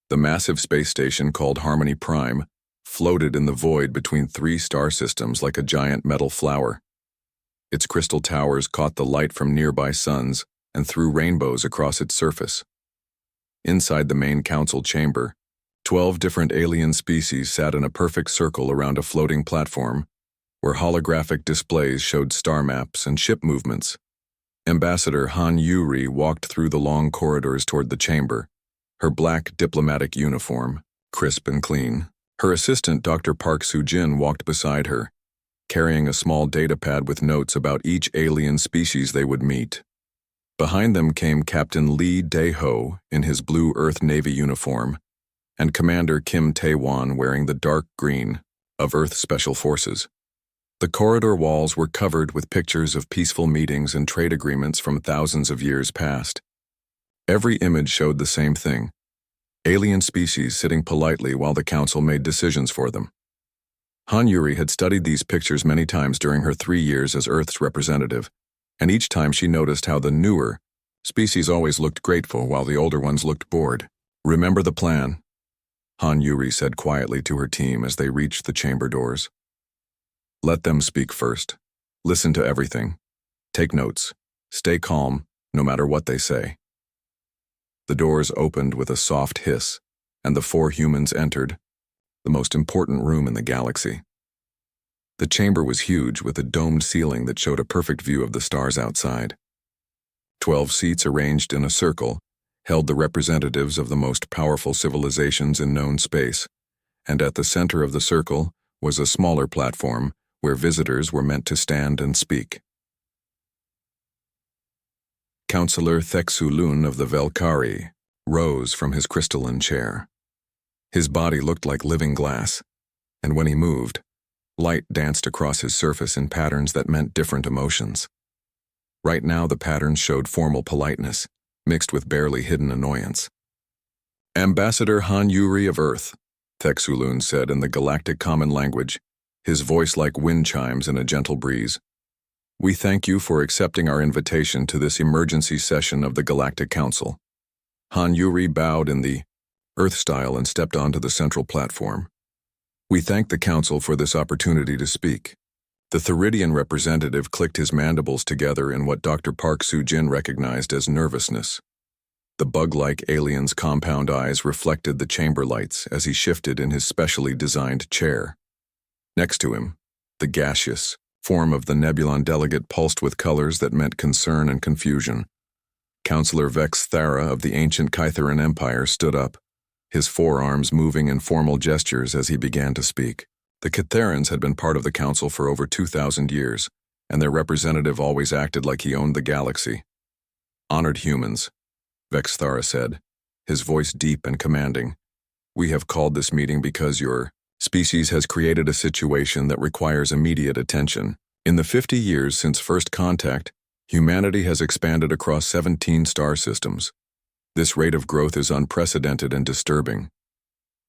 The massive space station called Harmony Prime floated in the void between three star systems like a giant metal flower. Its crystal towers caught the light from nearby suns and threw rainbows across its surface. Inside the main council chamber, 12 different alien species sat in a perfect circle around a floating platform where holographic displays showed star maps and ship movements. Ambassador Han Yuri walked through the long corridors toward the chamber, her black diplomatic uniform, crisp and clean. Her assistant, Dr. Park Soo-jin, walked beside her, carrying a small data pad with notes about each alien species they would meet. Behind them came Captain Lee Dae-ho in his blue Earth Navy uniform, and Commander Kim Tae-won wearing the dark green of Earth Special Forces. The corridor walls were covered with pictures of peaceful meetings and trade agreements from thousands of years past. Every image showed the same thing: alien species sitting politely while the council made decisions for them. Han Yuri had studied these pictures many times during her 3 years as Earth's representative, and each time she noticed how the newer species always looked grateful while the older ones looked bored. "Remember the plan," Han Yuri said quietly to her team as they reached the chamber doors. "Let them speak first. Listen to everything. Take notes. Stay calm, no matter what they say." The doors opened with a soft hiss, and the 4 humans entered, the most important room in the galaxy. The chamber was huge, with a domed ceiling that showed a perfect view of the stars outside. 12 seats arranged in a circle held the representatives of the most powerful civilizations in known space, and at the center of the circle was a smaller platform where visitors were meant to stand and speak. Counselor Theksu-lun of the Velkari rose from his crystalline chair. His body looked like living glass, and when he moved, light danced across his surface in patterns that meant different emotions. Right now the patterns showed formal politeness, mixed with barely hidden annoyance. "Ambassador Han Yuri of Earth," Theksu-lun said in the galactic common language, his voice like wind chimes in a gentle breeze. "We thank you for accepting our invitation to this emergency session of the Galactic Council." Han Yuri bowed in the Earth style and stepped onto the central platform. "We thank the Council for this opportunity to speak." The Theridian representative clicked his mandibles together in what Dr. Park Soo-jin recognized as nervousness. The bug-like alien's compound eyes reflected the chamber lights as he shifted in his specially designed chair. Next to him, the gaseous form of the Nebulon delegate pulsed with colors that meant concern and confusion. Counselor Vex Thara of the ancient Kytheran Empire stood up, his forearms moving in formal gestures as he began to speak. The Kytherans had been part of the council for over 2,000 years, and their representative always acted like he owned the galaxy. "Honored humans," Vex Thara said, his voice deep and commanding, "we have called this meeting because your species has created a situation that requires immediate attention. In the 50 years since first contact, humanity has expanded across 17 star systems. This rate of growth is unprecedented and disturbing."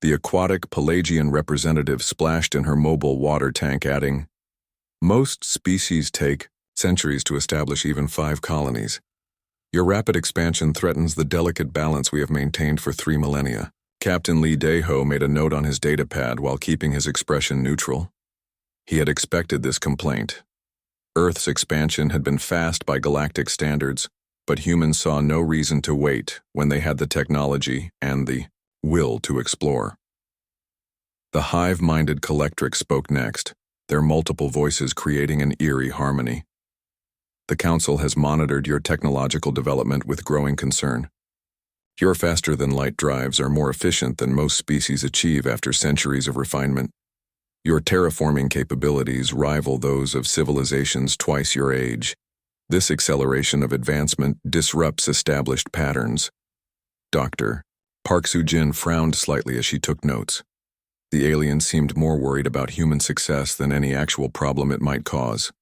The aquatic Pelagian representative splashed in her mobile water tank, adding, "Most species take centuries to establish even 5 colonies. Your rapid expansion threatens the delicate balance we have maintained for 3 millennia. Captain Lee Dae-ho made a note on his data pad while keeping his expression neutral. He had expected this complaint. Earth's expansion had been fast by galactic standards, but humans saw no reason to wait when they had the technology and the will to explore. The hive-minded collectrix spoke next, their multiple voices creating an eerie harmony. "The Council has monitored your technological development with growing concern. Your faster-than-light drives are more efficient than most species achieve after centuries of refinement. Your terraforming capabilities rival those of civilizations twice your age. This acceleration of advancement disrupts established patterns." Dr. Park Soo-jin frowned slightly as she took notes. The alien seemed more worried about human success than any actual problem it might cause.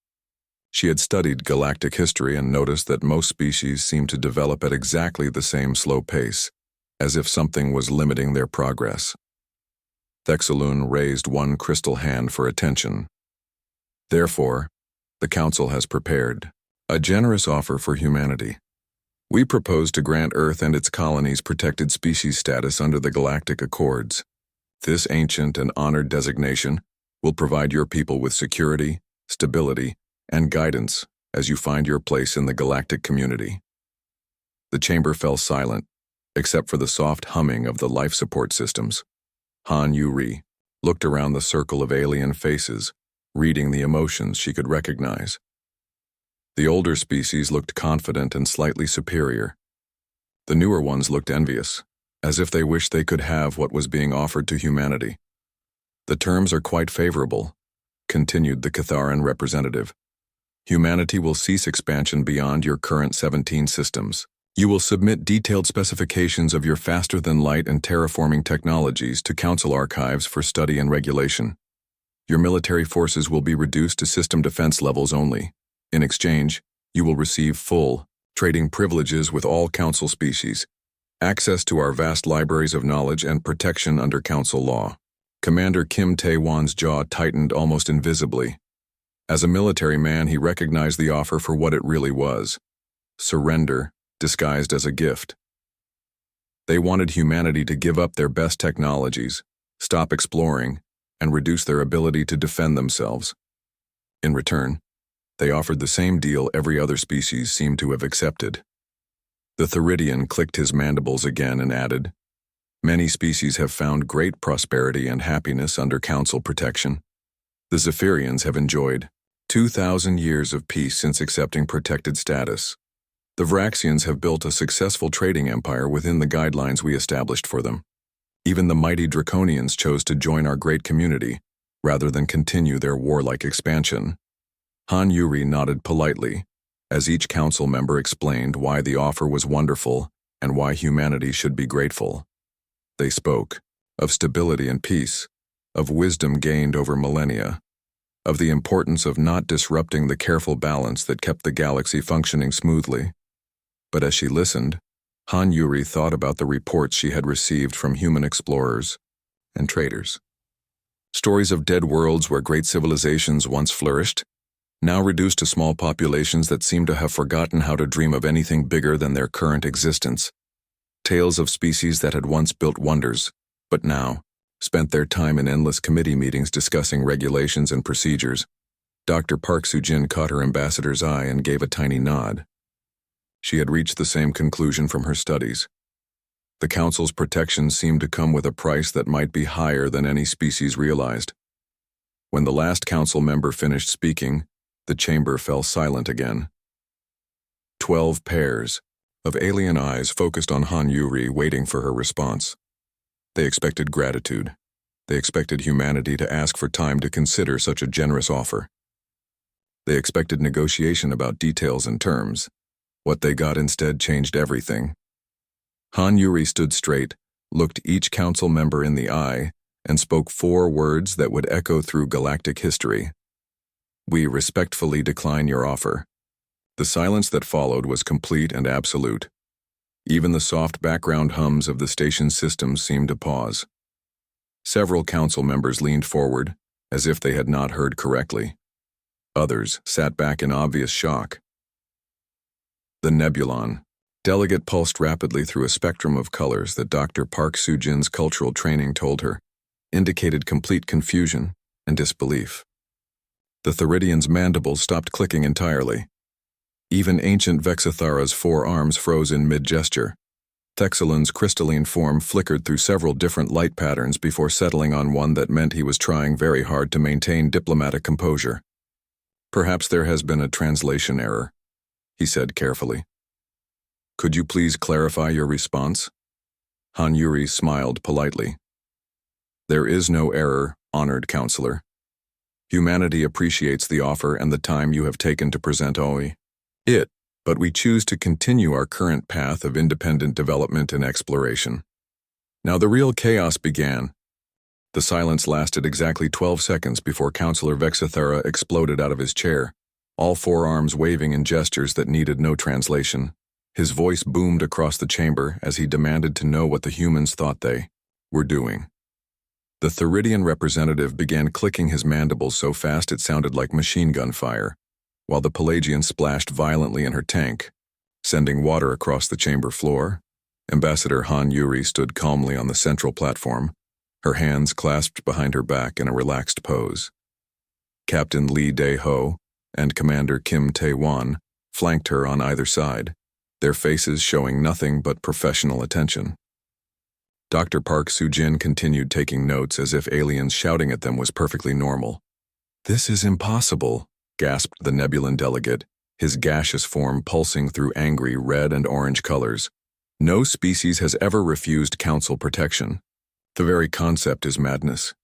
She had studied galactic history and noticed that most species seemed to develop at exactly the same slow pace, as if something was limiting their progress. Theksu-lun raised one crystal hand for attention. "Therefore, the Council has prepared a generous offer for humanity. We propose to grant Earth and its colonies protected species status under the Galactic Accords. This ancient and honored designation will provide your people with security, stability, and guidance as you find your place in the galactic community. The chamber fell silent, except for the soft humming of the life support systems. Han Yuri looked around the circle of alien faces, reading the emotions she could recognize. The older species looked confident and slightly superior. The newer ones looked envious, as if they wished they could have what was being offered to humanity. The terms are quite favorable, continued the Catharan representative. Humanity will cease expansion beyond your current 17 systems. You will submit detailed specifications of your faster-than-light and terraforming technologies to Council archives for study and regulation. Your military forces will be reduced to system defense levels only. In exchange, you will receive full trading privileges with all Council species, access to our vast libraries of knowledge and protection under Council law. Commander Kim Tae-won's jaw tightened almost invisibly. As a military man, he recognized the offer for what it really was: surrender, disguised as a gift. They wanted humanity to give up their best technologies, stop exploring, and reduce their ability to defend themselves. In return, they offered the same deal every other species seemed to have accepted. The Theridian clicked his mandibles again and added, "Many species have found great prosperity and happiness under Council protection. The Zephyrians have enjoyed 2,000 years of peace since accepting protected status. The Vraxians have built a successful trading empire within the guidelines we established for them. Even the mighty Draconians chose to join our great community, rather than continue their warlike expansion." Han Yuri nodded politely, as each council member explained why the offer was wonderful and why humanity should be grateful. They spoke of stability and peace, of wisdom gained over millennia, of the importance of not disrupting the careful balance that kept the galaxy functioning smoothly. But as she listened, Han Yuri thought about the reports she had received from human explorers and traders. Stories of dead worlds where great civilizations once flourished, now reduced to small populations that seemed to have forgotten how to dream of anything bigger than their current existence. Tales of species that had once built wonders, but now spent their time in endless committee meetings discussing regulations and procedures. Dr. Park Soo-jin caught her ambassador's eye and gave a tiny nod. She had reached the same conclusion from her studies. The Council's protection seemed to come with a price that might be higher than any species realized. When the last Council member finished speaking, the chamber fell silent again. 12 pairs of alien eyes focused on Han Yuri, waiting for her response. They expected gratitude. They expected humanity to ask for time to consider such a generous offer. They expected negotiation about details and terms. What they got instead changed everything. Han Yuri stood straight, looked each council member in the eye, and spoke 4 words that would echo through galactic history. "We respectfully decline your offer." The silence that followed was complete and absolute. Even the soft background hums of the station's systems seemed to pause. Several council members leaned forward, as if they had not heard correctly. Others sat back in obvious shock. The Nebulon. Delegate pulsed rapidly through a spectrum of colors that Dr. Park Soo-jin's cultural training told her indicated complete confusion and disbelief. The Theridian's mandibles stopped clicking entirely. Even ancient Vexathara's 4 arms froze in mid-gesture. Thexalin's crystalline form flickered through several different light patterns before settling on one that meant he was trying very hard to maintain diplomatic composure. "Perhaps there has been a translation error," he said carefully. "Could you please clarify your response?" Han Yuri smiled politely. "There is no error, honored counselor. Humanity appreciates the offer and the time you have taken to present it, but we choose to continue our current path of independent development and exploration." Now the real chaos began. The silence lasted exactly 12 seconds before Counselor Vexathara exploded out of his chair, all 4 arms waving in gestures that needed no translation. His voice boomed across the chamber as he demanded to know what the humans thought they were doing. The Theridian representative began clicking his mandibles so fast it sounded like machine gun fire, while the Pelagian splashed violently in her tank, sending water across the chamber floor. Ambassador Han Yuri stood calmly on the central platform, her hands clasped behind her back in a relaxed pose. Captain Lee Dae-ho and Commander Kim Tae-won flanked her on either side, their faces showing nothing but professional attention. Dr. Park Soo-jin continued taking notes as if aliens shouting at them was perfectly normal. "This is impossible," gasped the Nebulan delegate, his gaseous form pulsing through angry red and orange colors. "No species has ever refused council protection. The very concept is madness."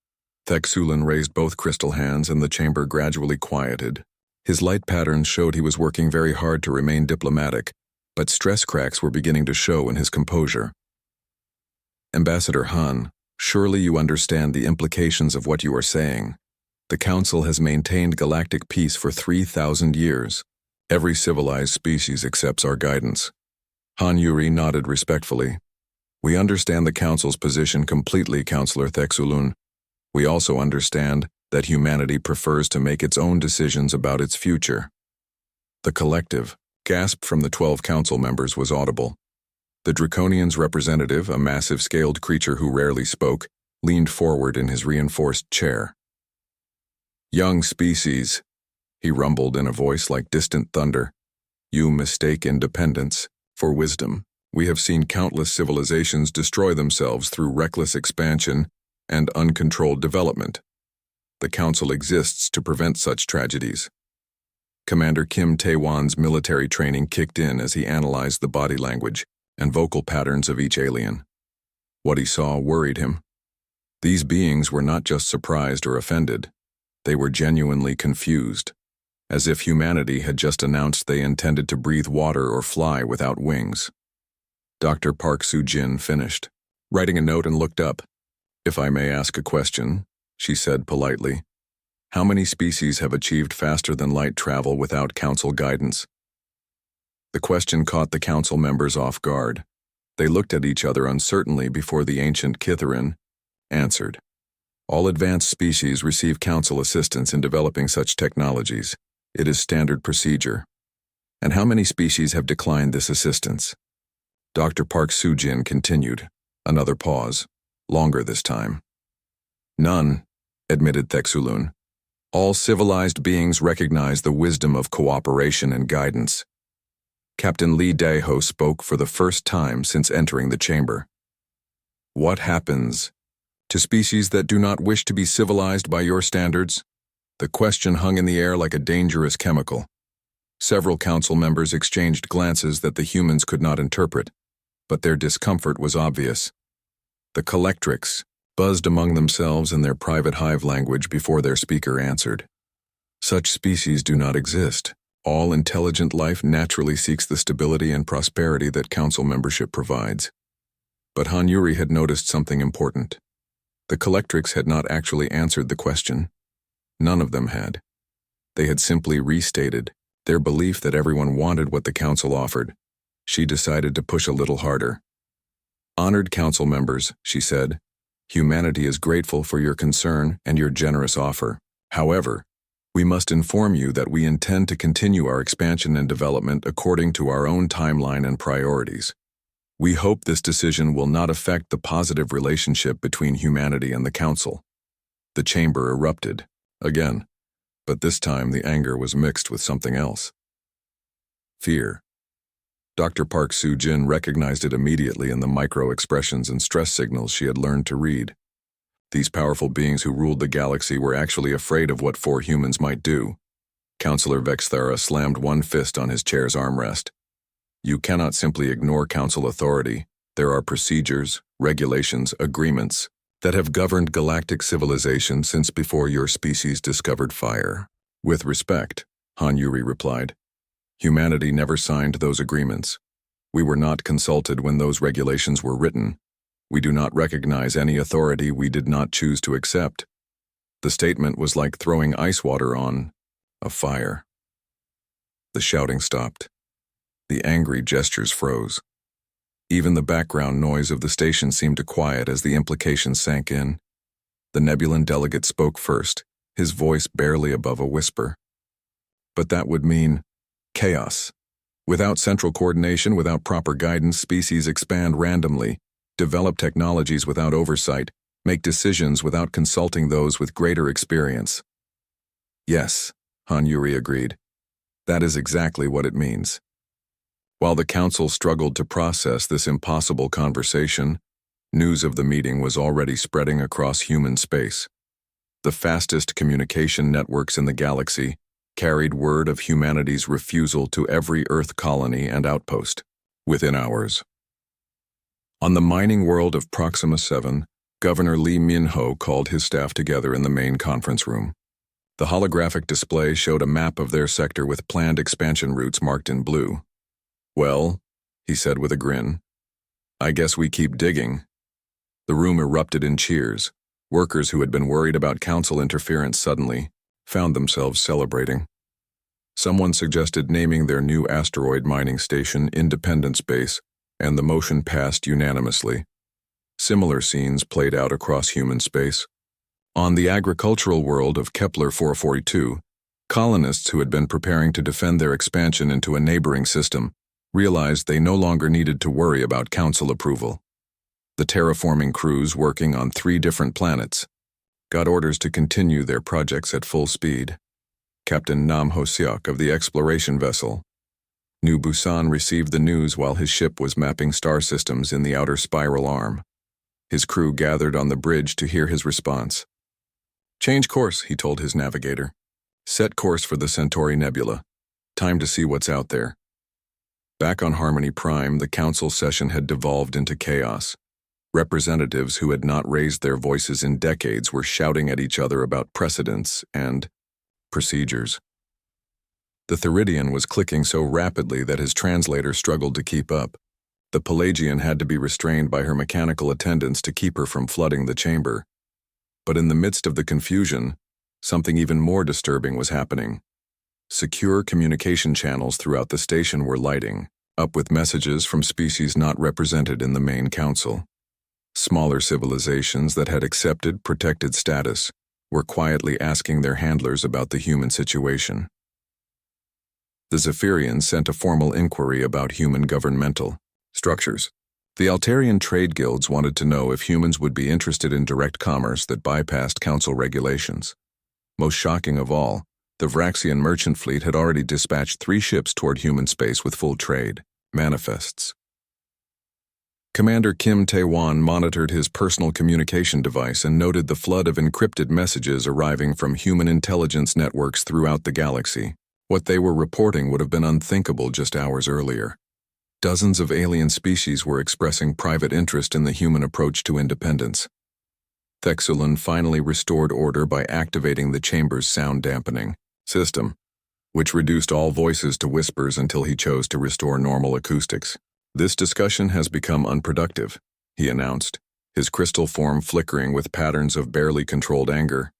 Theksulun raised both crystal hands and the chamber gradually quieted. His light patterns showed he was working very hard to remain diplomatic, but stress cracks were beginning to show in his composure. "Ambassador Han, surely you understand the implications of what you are saying. The Council has maintained galactic peace for 3,000 years. Every civilized species accepts our guidance." Han Yuri nodded respectfully. "We understand the Council's position completely, Counselor Theksulun. We also understand that humanity prefers to make its own decisions about its future." The collective gasp from the 12 Council members was audible. The Draconian's representative, a massive scaled creature who rarely spoke, leaned forward in his reinforced chair. "Young species," he rumbled in a voice like distant thunder, "you mistake independence for wisdom. We have seen countless civilizations destroy themselves through reckless expansion and uncontrolled development. The Council exists to prevent such tragedies." Commander Kim Tae-won's military training kicked in as he analyzed the body language and vocal patterns of each alien. What he saw worried him. These beings were not just surprised or offended. They were genuinely confused, as if humanity had just announced they intended to breathe water or fly without wings. Dr. Park Soo-jin finished, writing a note, and looked up. "If I may ask a question," she said politely. "How many species have achieved faster than light travel without Council guidance?" The question caught the Council members off guard. They looked at each other uncertainly before the ancient Kitharin answered. "All advanced species receive Council assistance in developing such technologies. It is standard procedure." "And how many species have declined this assistance?" Dr. Park Soo-jin continued. Another pause, longer this time. "None," admitted Theksulun. "All civilized beings recognize the wisdom of cooperation and guidance." Captain Lee Dae-ho spoke for the first time since entering the chamber. "What happens to species that do not wish to be civilized by your standards?" The question hung in the air like a dangerous chemical. Several Council members exchanged glances that the humans could not interpret, but their discomfort was obvious. The collectrix buzzed among themselves in their private hive language before their speaker answered. "Such species do not exist. All intelligent life naturally seeks the stability and prosperity that Council membership provides." But Han Yuri had noticed something important. The collectrix had not actually answered the question. None of them had. They had simply restated their belief that everyone wanted what the Council offered. She decided to push a little harder. "Honored Council members," she said, "humanity is grateful for your concern and your generous offer. However, we must inform you that we intend to continue our expansion and development according to our own timeline and priorities. We hope this decision will not affect the positive relationship between humanity and the Council." The chamber erupted, again, but this time the anger was mixed with something else. Fear. Dr. Park Soo-jin recognized it immediately in the micro-expressions and stress signals she had learned to read. These powerful beings who ruled the galaxy were actually afraid of what 4 humans might do. Counselor Vexthara slammed one fist on his chair's armrest. "You cannot simply ignore Council authority. There are procedures, regulations, agreements that have governed galactic civilization since before your species discovered fire." "With respect," Han Yuri replied. "Humanity never signed those agreements. We were not consulted when those regulations were written. We do not recognize any authority we did not choose to accept." The statement was like throwing ice water on a fire. The shouting stopped. The angry gestures froze. Even the background noise of the station seemed to quiet as the implications sank in. The Nebulan delegate spoke first, his voice barely above a whisper. "But that would mean chaos." Without central coordination, without proper guidance, species expand randomly, develop technologies without oversight, make decisions without consulting those with greater experience. Yes, Han Yuri agreed. That is exactly what it means. While the council struggled to process this impossible conversation, news of the meeting was already spreading across human space. The fastest communication networks in the galaxy carried word of humanity's refusal to every Earth colony and outpost, within hours. On the mining world of Proxima 7, Governor Lee Min-ho called his staff together in the main conference room. The holographic display showed a map of their sector with planned expansion routes marked in blue. "Well," he said with a grin, "I guess we keep digging." The room erupted in cheers. Workers who had been worried about council interference suddenly found themselves celebrating. Someone suggested naming their new asteroid mining station Independence Base, and the motion passed unanimously. Similar scenes played out across human space. On the agricultural world of Kepler 442, colonists who had been preparing to defend their expansion into a neighboring system realized they no longer needed to worry about council approval. The terraforming crews working on 3 different planets got orders to continue their projects at full speed. Captain Nam Ho-seok of the exploration vessel New Busan received the news while his ship was mapping star systems in the outer spiral arm. His crew gathered on the bridge to hear his response. "Change course," he told his navigator. "Set course for the Centauri Nebula. Time to see what's out there." Back on Harmony Prime, the council session had devolved into chaos. Representatives who had not raised their voices in decades were shouting at each other about precedents and procedures. The Theridian was clicking so rapidly that his translator struggled to keep up. The Pelagian had to be restrained by her mechanical attendants to keep her from flooding the chamber. But in the midst of the confusion, something even more disturbing was happening. Secure communication channels throughout the station were lighting up with messages from species not represented in the main council. Smaller civilizations that had accepted protected status were quietly asking their handlers about the human situation. The Zephyrians sent a formal inquiry about human governmental structures. The Altarian trade guilds wanted to know if humans would be interested in direct commerce that bypassed council regulations. Most shocking of all, the Vraxian merchant fleet had already dispatched 3 ships toward human space with full trade manifests. Commander Kim Tae-won monitored his personal communication device and noted the flood of encrypted messages arriving from human intelligence networks throughout the galaxy. What they were reporting would have been unthinkable just hours earlier. Dozens of alien species were expressing private interest in the human approach to independence. Thexulun finally restored order by activating the chamber's sound dampening system, which reduced all voices to whispers until he chose to restore normal acoustics. "This discussion has become unproductive," he announced, his crystal form flickering with patterns of barely controlled anger.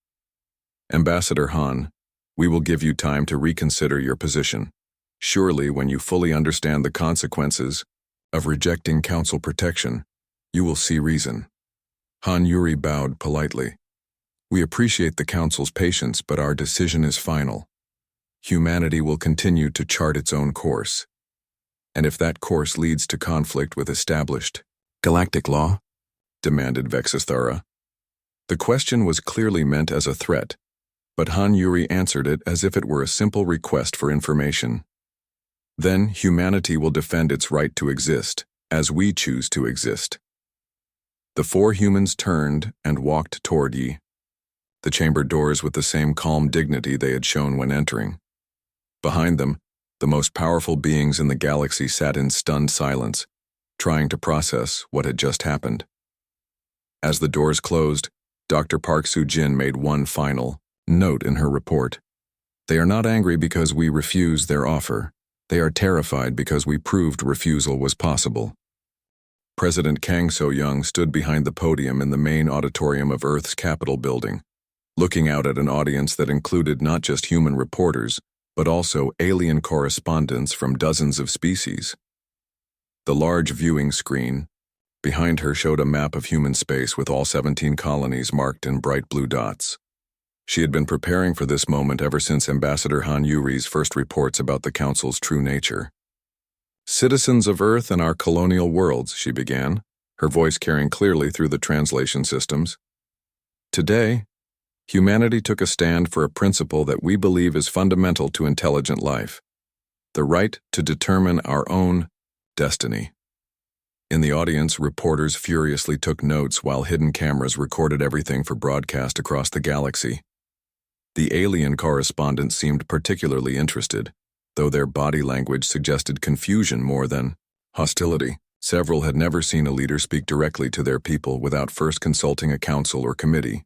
"Ambassador Han, we will give you time to reconsider your position. Surely, when you fully understand the consequences of rejecting council protection, you will see reason." Han Yuri bowed politely. "We appreciate the council's patience, but our decision is final. Humanity will continue to chart its own course. And if that course leads to conflict with established galactic law," demanded Vexithara. The question was clearly meant as a threat, but Han Yuri answered it as if it were a simple request for information. "Then humanity will defend its right to exist, as we choose to exist." The 4 humans turned and walked toward Yi, the chamber doors with the same calm dignity they had shown when entering. Behind them, the most powerful beings in the galaxy sat in stunned silence, trying to process what had just happened. As the doors closed, Dr. Park Soo-jin made one final note in her report. "They are not angry because we refused their offer. They are terrified because we proved refusal was possible." President Kang So-young stood behind the podium in the main auditorium of Earth's Capitol building, looking out at an audience that included not just human reporters, but also alien correspondents from dozens of species. The large viewing screen behind her showed a map of human space with all 17 colonies marked in bright blue dots. She had been preparing for this moment ever since Ambassador Han Yuri's first reports about the Council's true nature. Citizens of Earth and our colonial worlds, she began, her voice carrying clearly through the translation systems. Today, humanity took a stand for a principle that we believe is fundamental to intelligent life: the right to determine our own destiny. In the audience, reporters furiously took notes while hidden cameras recorded everything for broadcast across the galaxy. The alien correspondents seemed particularly interested, though their body language suggested confusion more than hostility. Several had never seen a leader speak directly to their people without first consulting a council or committee.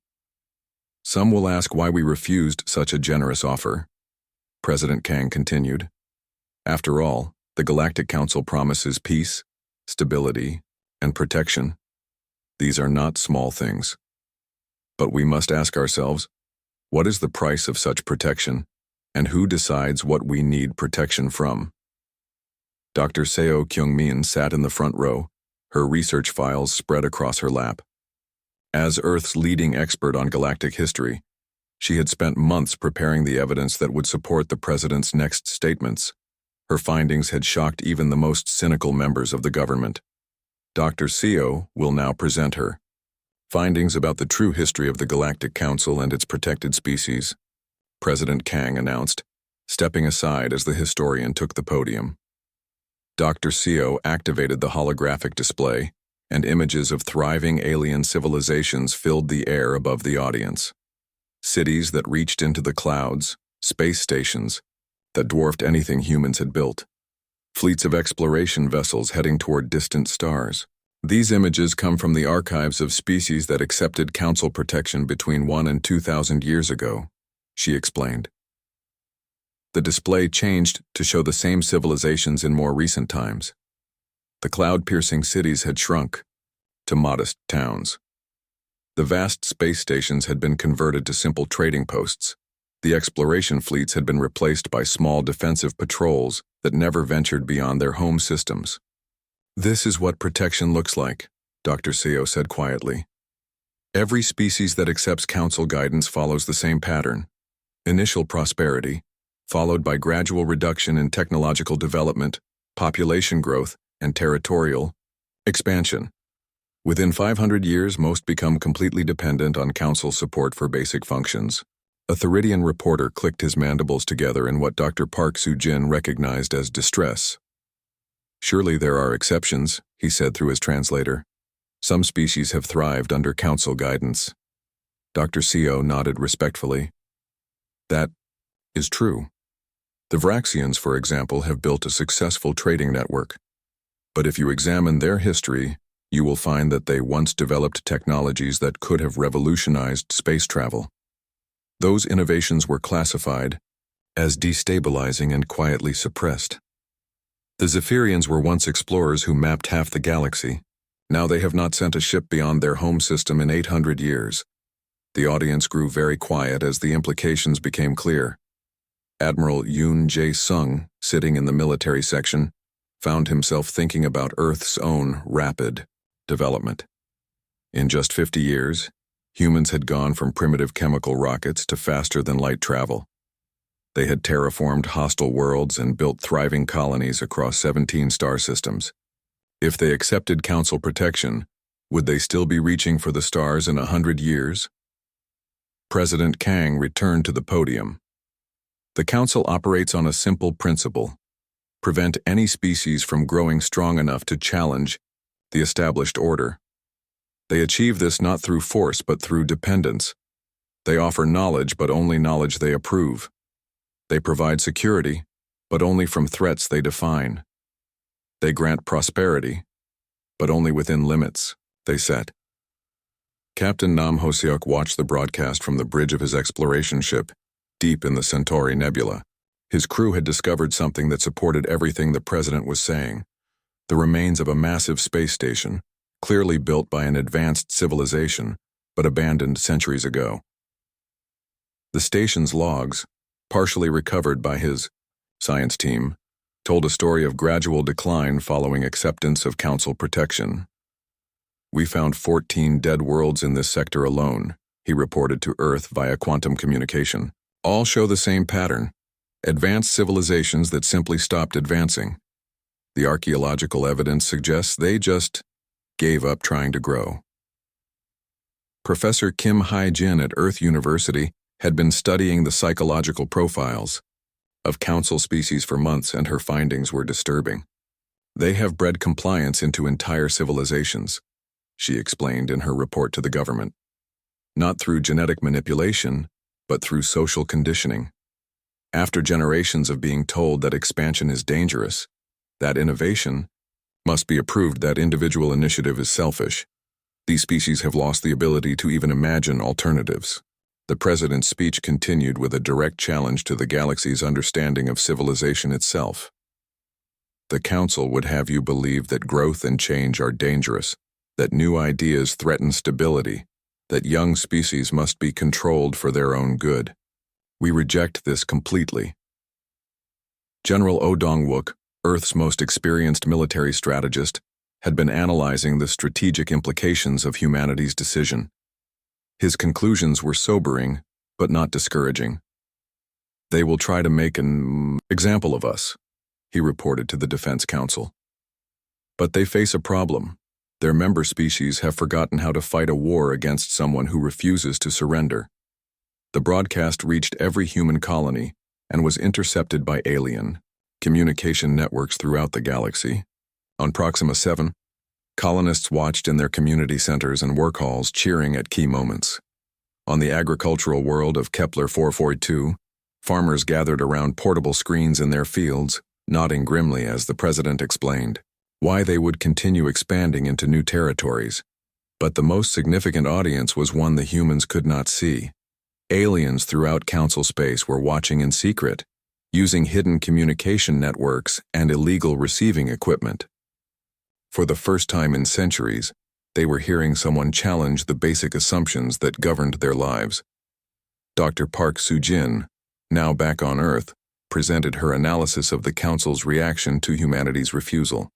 Some will ask why we refused such a generous offer. President Kang continued. After all, the Galactic Council promises peace, stability, and protection. These are not small things. But we must ask ourselves, what is the price of such protection, and who decides what we need protection from? Dr. Seo Kyung-min sat in the front row, her research files spread across her lap. As Earth's leading expert on galactic history, she had spent months preparing the evidence that would support the president's next statements. Her findings had shocked even the most cynical members of the government. Dr. Seo will now present her findings about the true history of the Galactic Council and its protected species, President Kang announced, stepping aside as the historian took the podium. Dr. Seo activated the holographic display, and images of thriving alien civilizations filled the air above the audience. Cities that reached into the clouds, space stations that dwarfed anything humans had built, fleets of exploration vessels heading toward distant stars. These images come from the archives of species that accepted council protection between 1,000 and 2,000 years ago, she explained. The display changed to show the same civilizations in more recent times. The cloud-piercing cities had shrunk to modest towns. The vast space stations had been converted to simple trading posts. The exploration fleets had been replaced by small defensive patrols that never ventured beyond their home systems. This is what protection looks like, Dr. Seo said quietly. Every species that accepts council guidance follows the same pattern: initial prosperity, followed by gradual reduction in technological development, population growth, and territorial expansion. Within 500 years, most become completely dependent on council support for basic functions. A Theridian reporter clicked his mandibles together in what Dr. Park Soo-jin recognized as distress. Surely there are exceptions, he said through his translator. Some species have thrived under council guidance. Dr. Seo nodded respectfully. That is true. The Vraxians, for example, have built a successful trading network. But if you examine their history, you will find that they once developed technologies that could have revolutionized space travel. Those innovations were classified as destabilizing and quietly suppressed. The Zephyrians were once explorers who mapped half the galaxy. Now they have not sent a ship beyond their home system in 800 years. The audience grew very quiet as the implications became clear. Admiral Yoon Jae-sung, sitting in the military section, found himself thinking about Earth's own rapid development. In just 50 years, humans had gone from primitive chemical rockets to faster-than-light travel. They had terraformed hostile worlds and built thriving colonies across 17 star systems. If they accepted council protection, would they still be reaching for the stars in 100 years? President Kang returned to the podium. The council operates on a simple principle: prevent any species from growing strong enough to challenge the established order. They achieve this not through force but through dependence. They offer knowledge, but only knowledge they approve. They provide security, but only from threats they define. They grant prosperity, but only within limits they set. Captain Nam Hoseok watched the broadcast from the bridge of his exploration ship, deep in the Centauri Nebula. His crew had discovered something that supported everything the president was saying: the remains of a massive space station, clearly built by an advanced civilization, but abandoned centuries ago. The station's logs, partially recovered by his science team, told a story of gradual decline following acceptance of council protection. "We found 14 dead worlds in this sector alone," he reported to Earth via quantum communication. "All show the same pattern: advanced civilizations that simply stopped advancing. The archaeological evidence suggests they just gave up trying to grow. Professor Kim Hae-jin at Earth University had been studying the psychological profiles of council species for months, and her findings were disturbing. They have bred compliance into entire civilizations, she explained in her report to the government. Not through genetic manipulation, but through social conditioning. After generations of being told that expansion is dangerous, that innovation must be approved, that individual initiative is selfish, these species have lost the ability to even imagine alternatives. The president's speech continued with a direct challenge to the galaxy's understanding of civilization itself. The council would have you believe that growth and change are dangerous, that new ideas threaten stability, that young species must be controlled for their own good. We reject this completely. General Oh Dong-wook, Earth's most experienced military strategist, had been analyzing the strategic implications of humanity's decision. His conclusions were sobering, but not discouraging. They will try to make an example of us, he reported to the Defense Council. But they face a problem. Their member species have forgotten how to fight a war against someone who refuses to surrender. The broadcast reached every human colony and was intercepted by alien communication networks throughout the galaxy. On Proxima 7, colonists watched in their community centers and work halls, cheering at key moments. On the agricultural world of Kepler 442, farmers gathered around portable screens in their fields, nodding grimly as the president explained why they would continue expanding into new territories. But the most significant audience was one the humans could not see. Aliens throughout council space were watching in secret, using hidden communication networks and illegal receiving equipment. For the first time in centuries, they were hearing someone challenge the basic assumptions that governed their lives. Dr. Park Soo-jin, now back on Earth, presented her analysis of the Council's reaction to humanity's refusal.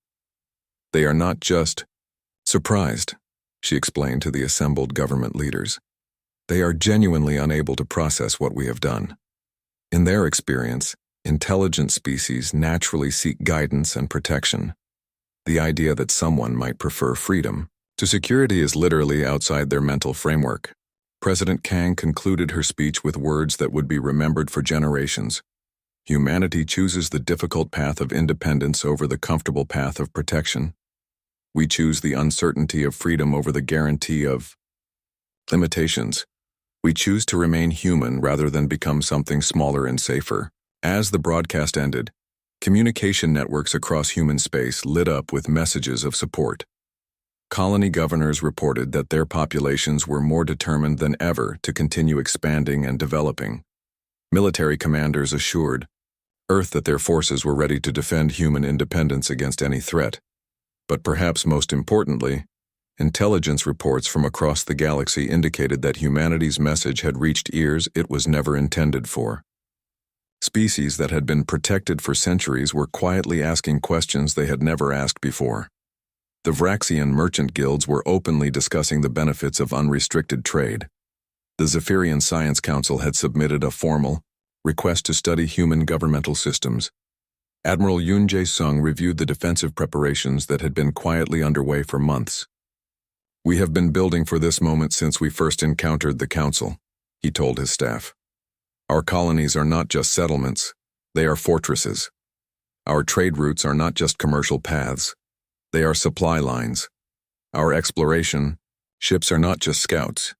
They are not just surprised, she explained to the assembled government leaders. They are genuinely unable to process what we have done. In their experience, intelligent species naturally seek guidance and protection. The idea that someone might prefer freedom to security is literally outside their mental framework. President Kang concluded her speech with words that would be remembered for generations. Humanity chooses the difficult path of independence over the comfortable path of protection. We choose the uncertainty of freedom over the guarantee of limitations. We choose to remain human rather than become something smaller and safer. As the broadcast ended, communication networks across human space lit up with messages of support. Colony governors reported that their populations were more determined than ever to continue expanding and developing. Military commanders assured Earth that their forces were ready to defend human independence against any threat. But perhaps most importantly, intelligence reports from across the galaxy indicated that humanity's message had reached ears it was never intended for. Species that had been protected for centuries were quietly asking questions they had never asked before. The Vraxian merchant guilds were openly discussing the benefits of unrestricted trade. The Zephyrian Science Council had submitted a formal request to study human governmental systems. Admiral Yoon Jae-sung reviewed the defensive preparations that had been quietly underway for months. We have been building for this moment since we first encountered the council, he told his staff. Our colonies are not just settlements, they are fortresses. Our trade routes are not just commercial paths, they are supply lines. Our exploration ships are not just scouts,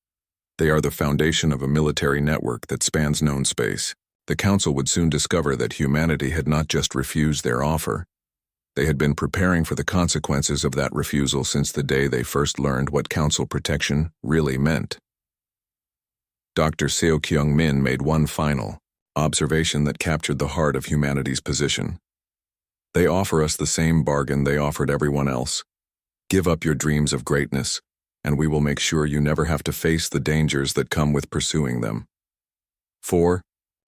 they are the foundation of a military network that spans known space. The council would soon discover that humanity had not just refused their offer. They had been preparing for the consequences of that refusal since the day they first learned what council protection really meant. Dr. Seo Kyung-min made one final observation that captured the heart of humanity's position. They offer us the same bargain they offered everyone else. Give up your dreams of greatness, and we will make sure you never have to face the dangers that come with pursuing them.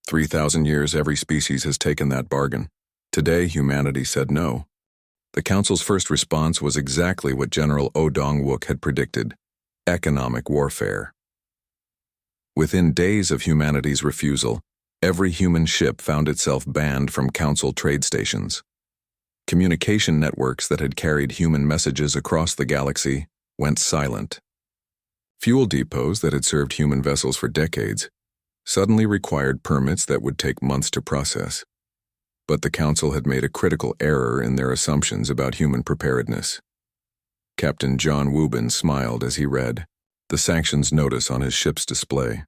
3,000 years every species has taken that bargain. Today, humanity said no. The Council's first response was exactly what General Oh Dong-wook had predicted: economic warfare. Within days of humanity's refusal, every human ship found itself banned from Council trade stations. Communication networks that had carried human messages across the galaxy went silent. Fuel depots that had served human vessels for decades suddenly required permits that would take months to process. But the Council had made a critical error in their assumptions about human preparedness. Captain John Wubin smiled as he read the sanctions notice on his ship's display.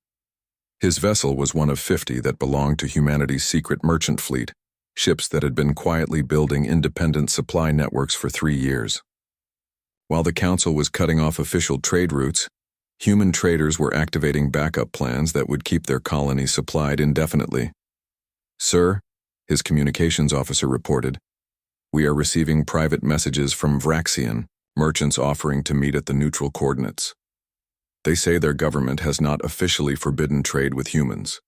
His vessel was one of 50 that belonged to humanity's secret merchant fleet, ships that had been quietly building independent supply networks for 3 years. While the Council was cutting off official trade routes, human traders were activating backup plans that would keep their colony supplied indefinitely. "Sir," his communications officer reported, "we are receiving private messages from Vraxian, merchants offering to meet at the neutral coordinates. They say their government has not officially forbidden trade with humans."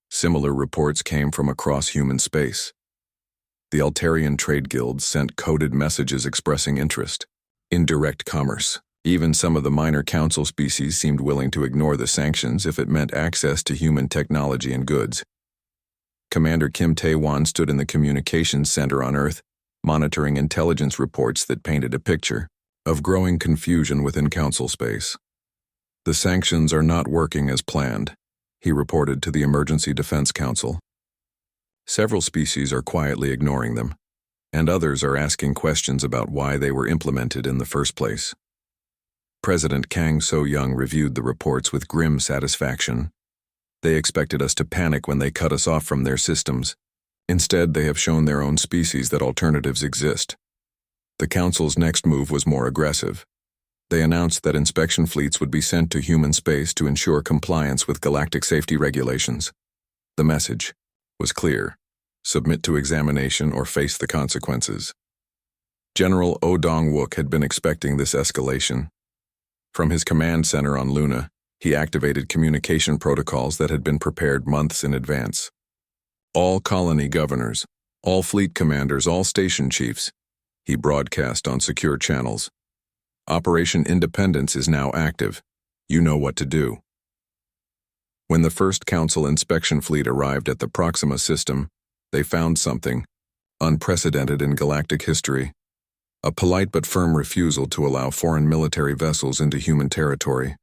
Similar reports came from across human space. The Altarian trade guilds sent coded messages expressing interest in direct commerce. Even some of the minor council species seemed willing to ignore the sanctions if it meant access to human technology and goods. Commander Kim Tae-wan stood in the communications center on Earth, monitoring intelligence reports that painted a picture of growing confusion within council space. "The sanctions are not working as planned," he reported to the Emergency Defense Council. "Several species are quietly ignoring them, and others are asking questions about why they were implemented in the first place." President Kang So-young reviewed the reports with grim satisfaction. "They expected us to panic when they cut us off from their systems. Instead, they have shown their own species that alternatives exist." The Council's next move was more aggressive. They announced that inspection fleets would be sent to human space to ensure compliance with galactic safety regulations. The message was clear: submit to examination or face the consequences. General Oh Dong-wook had been expecting this escalation. From his command center on Luna, he activated communication protocols that had been prepared months in advance. "All colony governors, all fleet commanders, all station chiefs," he broadcast on secure channels. "Operation Independence is now active. You know what to do." When the first Council inspection fleet arrived at the Proxima system, they found something unprecedented in galactic history: a polite but firm refusal to allow foreign military vessels into human territory.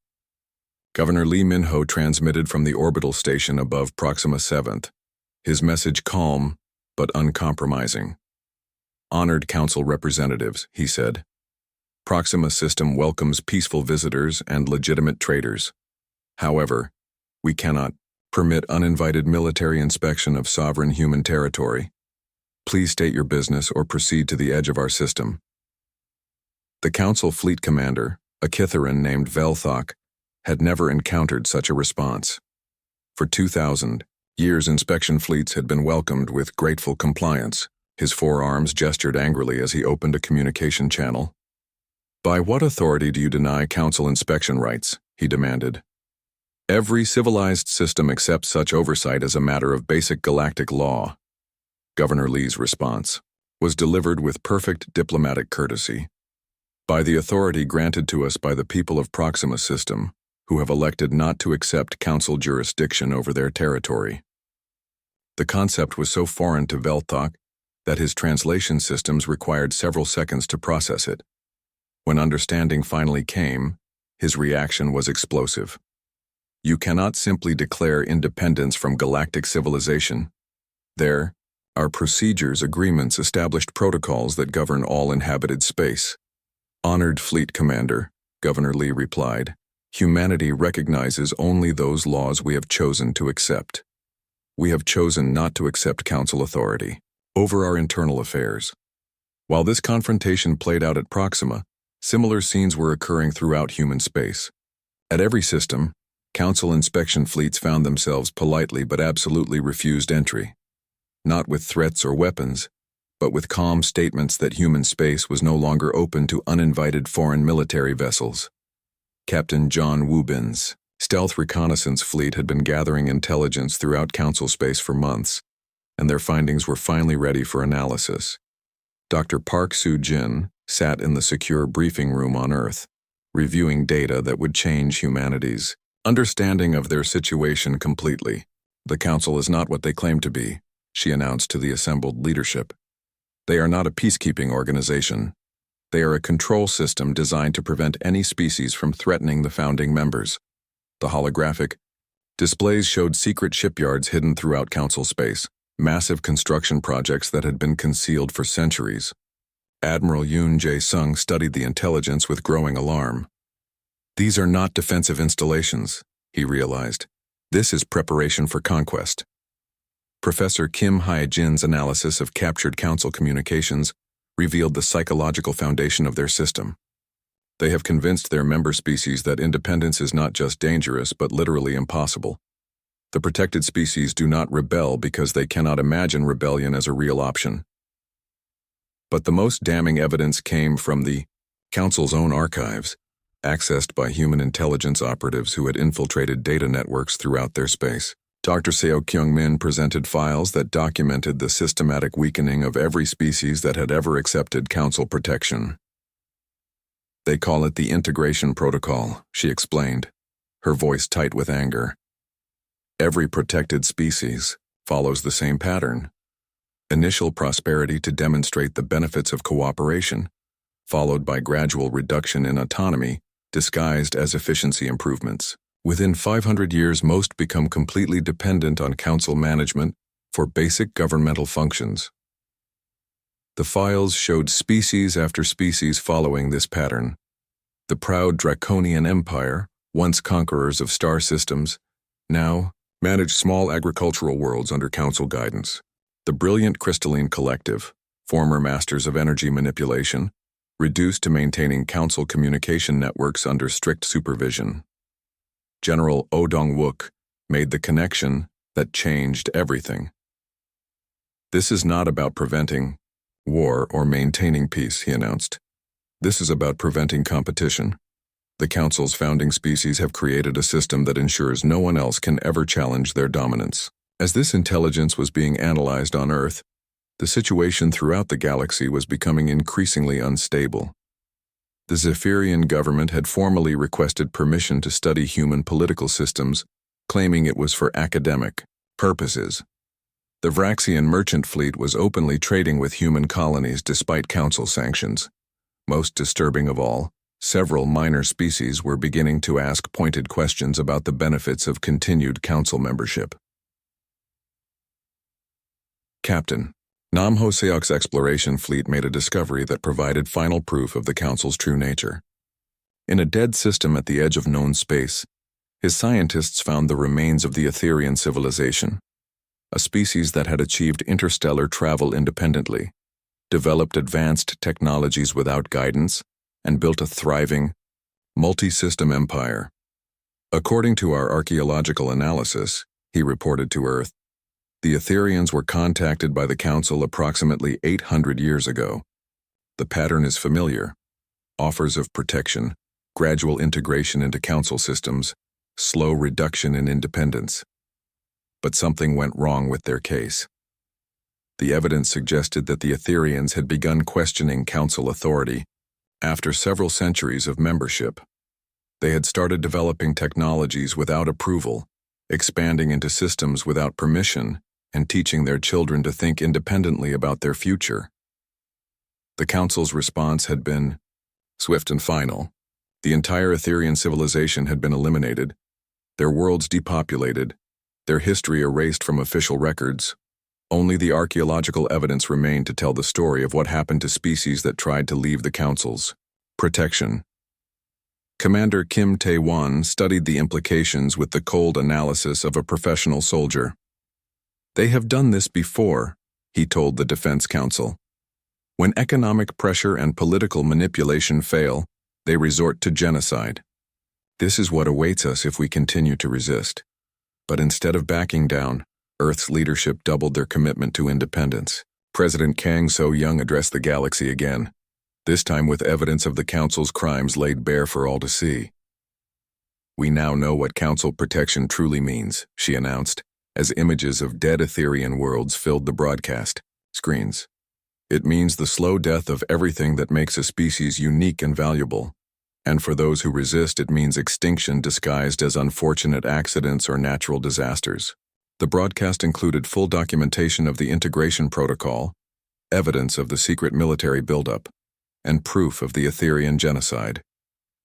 Governor Lee Min-ho transmitted from the orbital station above Proxima 7th, his message calm but uncompromising. "Honored Council representatives," he said, "Proxima system welcomes peaceful visitors and legitimate traders. However, we cannot permit uninvited military inspection of sovereign human territory. Please state your business or proceed to the edge of our system." The Council fleet commander, a Kitharan named Velthok, had never encountered such a response. For 2,000 years, inspection fleets had been welcomed with grateful compliance. His forearms gestured angrily as he opened a communication channel. "By what authority do you deny Council inspection rights?" he demanded. "Every civilized system accepts such oversight as a matter of basic galactic law." Governor Lee's response was delivered with perfect diplomatic courtesy. "By the authority granted to us by the people of Proxima System, who have elected not to accept Council jurisdiction over their territory." The concept was so foreign to Velthok that his translation systems required several seconds to process it. When understanding finally came, his reaction was explosive. "You cannot simply declare independence from galactic civilization. There are procedures, agreements, established protocols that govern all inhabited space." "Honored Fleet Commander," Governor Lee replied, "humanity recognizes only those laws we have chosen to accept. We have chosen not to accept Council authority over our internal affairs." While this confrontation played out at Proxima, similar scenes were occurring throughout human space. At every system, Council inspection fleets found themselves politely but absolutely refused entry. Not with threats or weapons, but with calm statements that human space was no longer open to uninvited foreign military vessels. Captain John Wubin's stealth reconnaissance fleet had been gathering intelligence throughout Council space for months, and their findings were finally ready for analysis. Dr. Park Soo-jin sat in the secure briefing room on Earth, reviewing data that would change humanity's understanding of their situation completely. "The Council is not what they claim to be," she announced to the assembled leadership. They are not a peacekeeping organization. They are a control system designed to prevent any species from threatening the founding members. The holographic displays showed secret shipyards hidden throughout Council space, massive construction projects that had been concealed for centuries. Admiral Yoon Jae-sung studied the intelligence with growing alarm. These are not defensive installations, he realized. This is preparation for conquest. Professor Kim Hae-jin's analysis of captured Council communications revealed the psychological foundation of their system. They have convinced their member species that independence is not just dangerous but literally impossible. The protected species do not rebel because they cannot imagine rebellion as a real option. But the most damning evidence came from the Council's own archives, accessed by human intelligence operatives who had infiltrated data networks throughout their space. Dr. Seo Kyung-min presented files that documented the systematic weakening of every species that had ever accepted Council protection. They call it the integration protocol, she explained, her voice tight with anger. Every protected species follows the same pattern. Initial prosperity to demonstrate the benefits of cooperation, followed by gradual reduction in autonomy, disguised as efficiency improvements. Within 500 years, most become completely dependent on Council management for basic governmental functions. The files showed species after species following this pattern. The proud Draconian Empire, once conquerors of star systems, now manage small agricultural worlds under Council guidance. The brilliant Crystalline Collective, former masters of energy manipulation, reduced to maintaining Council communication networks under strict supervision. General Oh Dong-wook made the connection that changed everything. This is not about preventing war or maintaining peace, he announced. This is about preventing competition. The Council's founding species have created a system that ensures no one else can ever challenge their dominance. As this intelligence was being analyzed on Earth, the situation throughout the galaxy was becoming increasingly unstable. The Zephyrian government had formally requested permission to study human political systems, claiming it was for academic purposes. The Vraxian merchant fleet was openly trading with human colonies despite Council sanctions. Most disturbing of all, several minor species were beginning to ask pointed questions about the benefits of continued Council membership. Captain, Nam Ho-seok's exploration fleet made a discovery that provided final proof of the Council's true nature. In a dead system at the edge of known space, his scientists found the remains of the Etherian civilization, a species that had achieved interstellar travel independently, developed advanced technologies without guidance, and built a thriving, multi-system empire. According to our archaeological analysis, he reported to Earth, the Etherians were contacted by the Council approximately 800 years ago. The pattern is familiar. Offers of protection, gradual integration into Council systems, slow reduction in independence. But something went wrong with their case. The evidence suggested that the Etherians had begun questioning Council authority after several centuries of membership. They had started developing technologies without approval, expanding into systems without permission, and teaching their children to think independently about their future. The Council's response had been swift and final. The entire Etherian civilization had been eliminated, their worlds depopulated, their history erased from official records. Only the archaeological evidence remained to tell the story of what happened to species that tried to leave the Council's protection. Commander Kim Tae-won studied the implications with the cold analysis of a professional soldier. They have done this before, he told the Defense Council. When economic pressure and political manipulation fail, they resort to genocide. This is what awaits us if we continue to resist. But instead of backing down, Earth's leadership doubled their commitment to independence. President Kang So-young addressed the galaxy again, this time with evidence of the Council's crimes laid bare for all to see. We now know what Council protection truly means, she announced, as images of dead Etherian worlds filled the broadcast screens. It means the slow death of everything that makes a species unique and valuable. And for those who resist, it means extinction disguised as unfortunate accidents or natural disasters. The broadcast included full documentation of the integration protocol, evidence of the secret military buildup, and proof of the Etherian genocide.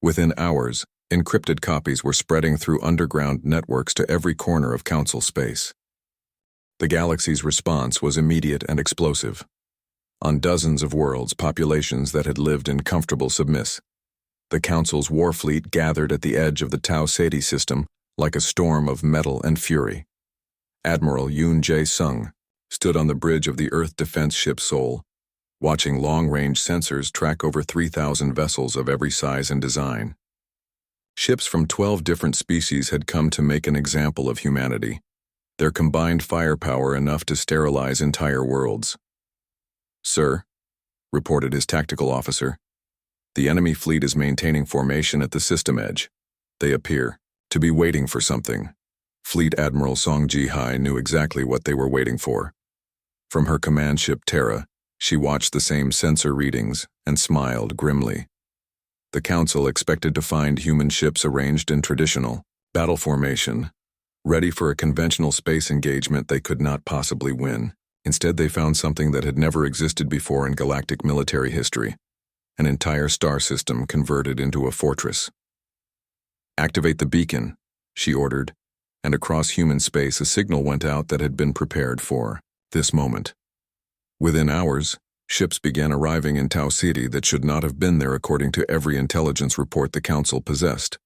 Within hours, encrypted copies were spreading through underground networks to every corner of Council space. The galaxy's response was immediate and explosive. On dozens of worlds, populations that had lived in comfortable submiss, the Council's war fleet gathered at the edge of the Tau Ceti system like a storm of metal and fury. Admiral Yoon Jae-sung stood on the bridge of the Earth defense ship Seoul, watching long-range sensors track over 3,000 vessels of every size and design. Ships from 12 different species had come to make an example of humanity, their combined firepower enough to sterilize entire worlds. "Sir," reported his tactical officer, "the enemy fleet is maintaining formation at the system edge. They appear to be waiting for something." Fleet Admiral Song Ji-hai knew exactly what they were waiting for. From her command ship Terra, she watched the same sensor readings and smiled grimly. The Council expected to find human ships arranged in traditional battle formation, ready for a conventional space engagement they could not possibly win. Instead, they found something that had never existed before in galactic military history, an entire star system converted into a fortress. "Activate the beacon," she ordered, and across human space a signal went out that had been prepared for this moment. Within hours, ships began arriving in Tau Ceti that should not have been there according to every intelligence report the Council possessed.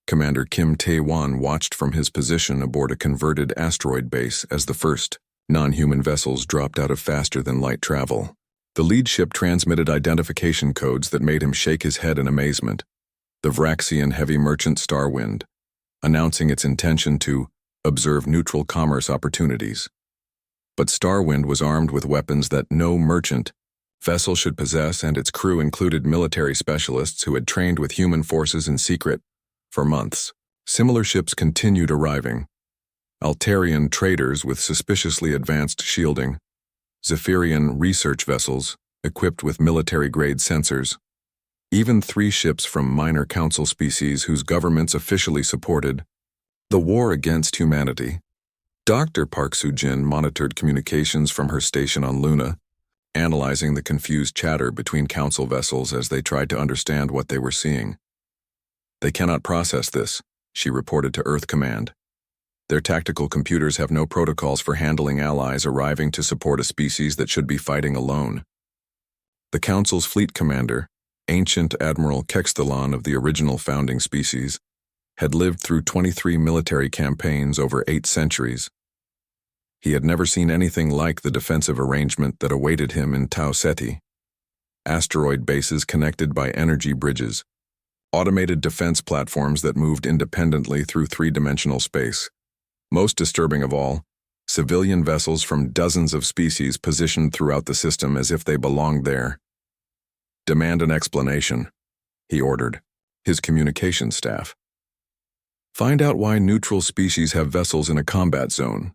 Commander Kim Tae-won watched from his position aboard a converted asteroid base as the first non-human vessels dropped out of faster-than-light travel. The lead ship transmitted identification codes that made him shake his head in amazement. The Vraxian heavy merchant Starwind, announcing its intention to observe neutral commerce opportunities. But Starwind was armed with weapons that no merchant vessel should possess, and its crew included military specialists who had trained with human forces in secret for months. Similar ships continued arriving. Altarian traders with suspiciously advanced shielding, Zephyrian research vessels equipped with military-grade sensors, even 3 ships from minor Council species whose governments officially supported the war against humanity. Dr. Park Soo-jin monitored communications from her station on Luna, analyzing the confused chatter between Council vessels as they tried to understand what they were seeing. "They cannot process this," she reported to Earth Command. "Their tactical computers have no protocols for handling allies arriving to support a species that should be fighting alone." The Council's fleet commander, Ancient Admiral Kexthalon of the original founding species, had lived through 23 military campaigns over 8 centuries. He had never seen anything like the defensive arrangement that awaited him in Tau Ceti. Asteroid bases connected by energy bridges, automated defense platforms that moved independently through 3-dimensional space. Most disturbing of all, civilian vessels from dozens of species positioned throughout the system as if they belonged there. "Demand an explanation," he ordered his communication staff. "Find out why neutral species have vessels in a combat zone."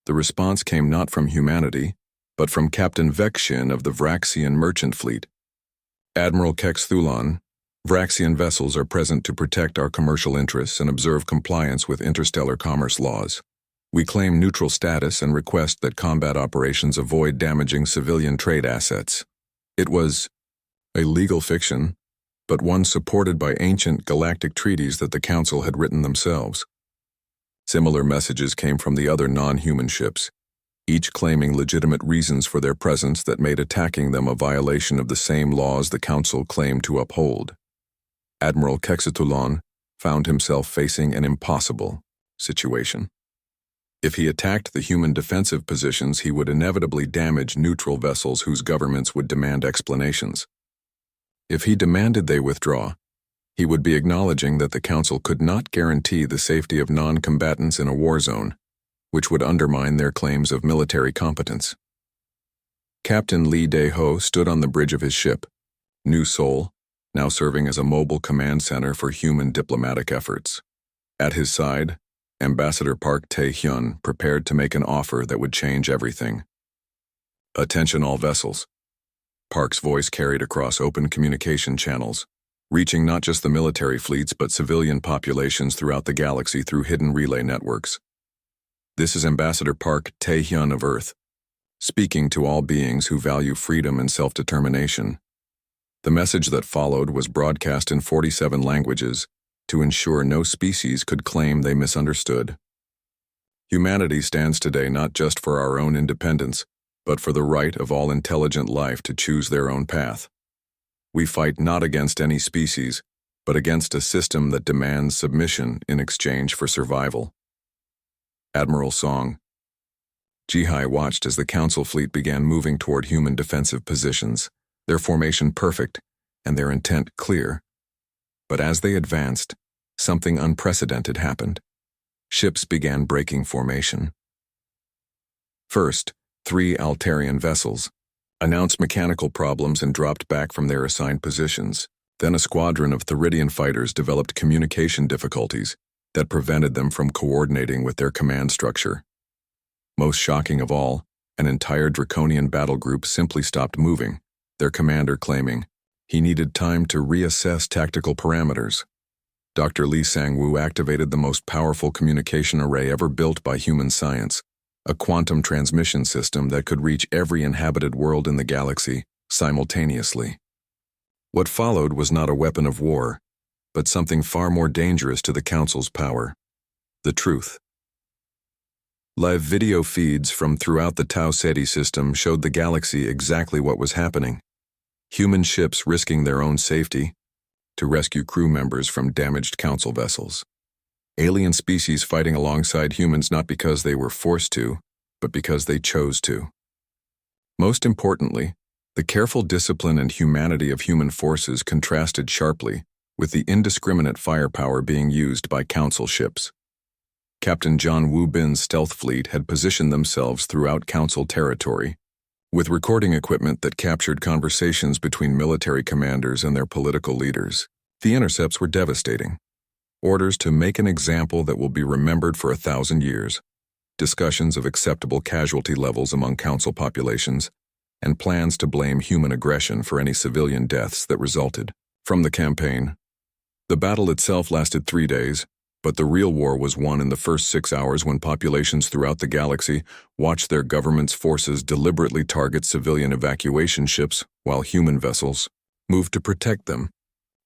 The response came not from humanity, but from Captain Vekshin of the Vraxian merchant fleet. "Admiral Kexthalon, Vraxian vessels are present to protect our commercial interests and observe compliance with interstellar commerce laws. We claim neutral status and request that combat operations avoid damaging civilian trade assets." It was a legal fiction, but one supported by ancient galactic treaties that the Council had written themselves. Similar messages came from the other non-human ships, each claiming legitimate reasons for their presence that made attacking them a violation of the same laws the Council claimed to uphold. Admiral Kexthalon found himself facing an impossible situation. If he attacked the human defensive positions, he would inevitably damage neutral vessels whose governments would demand explanations. If he demanded they withdraw, he would be acknowledging that the Council could not guarantee the safety of non-combatants in a war zone, which would undermine their claims of military competence. Captain Lee Dae-ho stood on the bridge of his ship, New Seoul, now serving as a mobile command center for human diplomatic efforts. At his side, Ambassador Park Tae-hyun prepared to make an offer that would change everything. "Attention all vessels." Park's voice carried across open communication channels, reaching not just the military fleets but civilian populations throughout the galaxy through hidden relay networks. "This is Ambassador Park Tae-hyun of Earth. speaking to all beings who value freedom and self-determination. The message that followed was broadcast in 47 languages to ensure no species could claim they misunderstood. Humanity stands today not just for our own independence, but for the right of all intelligent life to choose their own path. We fight not against any species, but against a system that demands submission in exchange for survival. Admiral Song. Jihai watched as the Council fleet began moving toward human defensive positions, their formation perfect and their intent clear. But as they advanced, something unprecedented happened. Ships began breaking formation. First, 3 Altarian vessels announced mechanical problems and dropped back from their assigned positions. Then a squadron of Theridian fighters developed communication difficulties that prevented them from coordinating with their command structure. Most shocking of all, an entire Draconian battle group simply stopped moving, their commander claiming he needed time to reassess tactical parameters. Dr. Lee Sang-woo activated the most powerful communication array ever built by human science, a quantum transmission system that could reach every inhabited world in the galaxy simultaneously. What followed was not a weapon of war, but something far more dangerous to the Council's power: the truth. Live video feeds from throughout the Tau Ceti system showed the galaxy exactly what was happening. Human ships risking their own safety to rescue crew members from damaged Council vessels. Alien species fighting alongside humans not because they were forced to, but because they chose to. Most importantly, the careful discipline and humanity of human forces contrasted sharply with the indiscriminate firepower being used by Council ships. Captain John Woo Bin's stealth fleet had positioned themselves throughout Council territory, with recording equipment that captured conversations between military commanders and their political leaders. The intercepts were devastating. Orders to make an example that will be remembered for 1,000 years, discussions of acceptable casualty levels among Council populations, and plans to blame human aggression for any civilian deaths that resulted from the campaign. The battle itself lasted 3 days, but the real war was won in the first 6 hours when populations throughout the galaxy watched their government's forces deliberately target civilian evacuation ships while human vessels moved to protect them.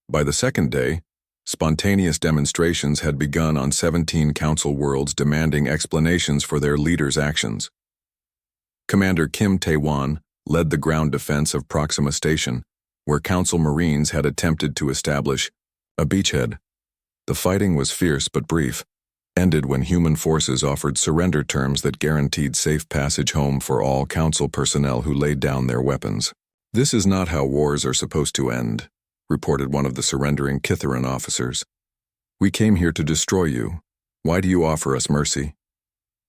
By the second day, spontaneous demonstrations had begun on 17 Council worlds demanding explanations for their leaders' actions. Commander Kim Tae-won led the ground defense of Proxima Station, where Council Marines had attempted to establish a beachhead. The fighting was fierce but brief, ended when human forces offered surrender terms that guaranteed safe passage home for all Council personnel who laid down their weapons. "This is not how wars are supposed to end," reported one of the surrendering Kitharan officers. "We came here to destroy you. Why do you offer us mercy?"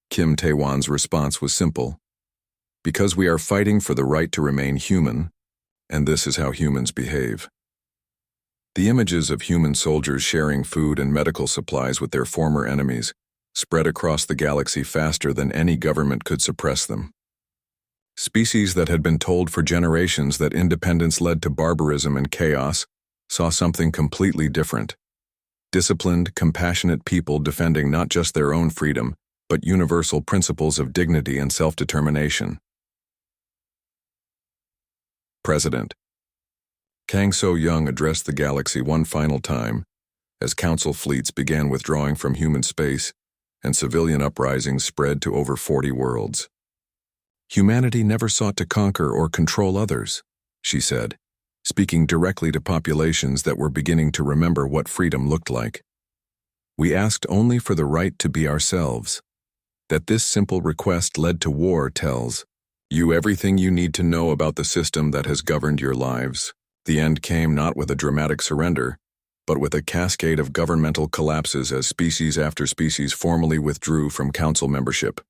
Kim Tae-won's response was simple: "Because we are fighting for the right to remain human, and this is how humans behave." The images of human soldiers sharing food and medical supplies with their former enemies spread across the galaxy faster than any government could suppress them. Species that had been told for generations that independence led to barbarism and chaos saw something completely different. Disciplined, compassionate people defending not just their own freedom, but universal principles of dignity and self-determination. President Kang So-young addressed the galaxy one final time as Council fleets began withdrawing from human space and civilian uprisings spread to over 40 worlds. "Humanity never sought to conquer or control others," she said, speaking directly to populations that were beginning to remember what freedom looked like. "We asked only for the right to be ourselves." That this simple request led to war tells you everything you need to know about the system that has governed your lives. The end came not with a dramatic surrender, but with a cascade of governmental collapses as species after species formally withdrew from Council membership.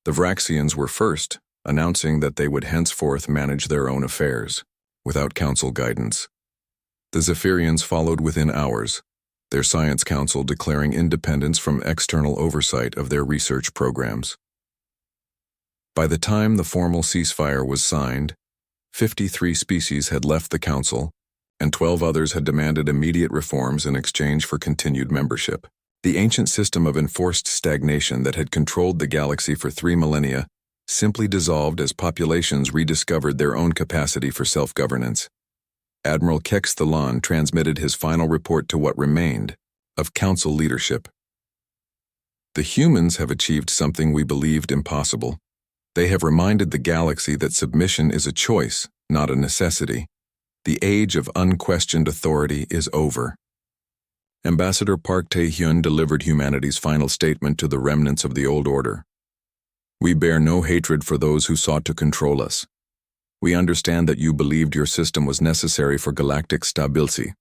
The Vraxians were first, announcing that they would henceforth manage their own affairs, without Council guidance. The Zephyrians followed within hours, their Science Council declaring independence from external oversight of their research programs. By the time the formal ceasefire was signed, 53 species had left the Council, and 12 others had demanded immediate reforms in exchange for continued membership. The ancient system of enforced stagnation that had controlled the galaxy for 3 millennia simply dissolved as populations rediscovered their own capacity for self-governance. Admiral Kex Thalon transmitted his final report to what remained of Council leadership. The humans have achieved something we believed impossible. They have reminded the galaxy that submission is a choice, not a necessity. The age of unquestioned authority is over. Ambassador Park Tae-hyun delivered humanity's final statement to the remnants of the old order. We bear no hatred for those who sought to control us. We understand that you believed your system was necessary for galactic stability.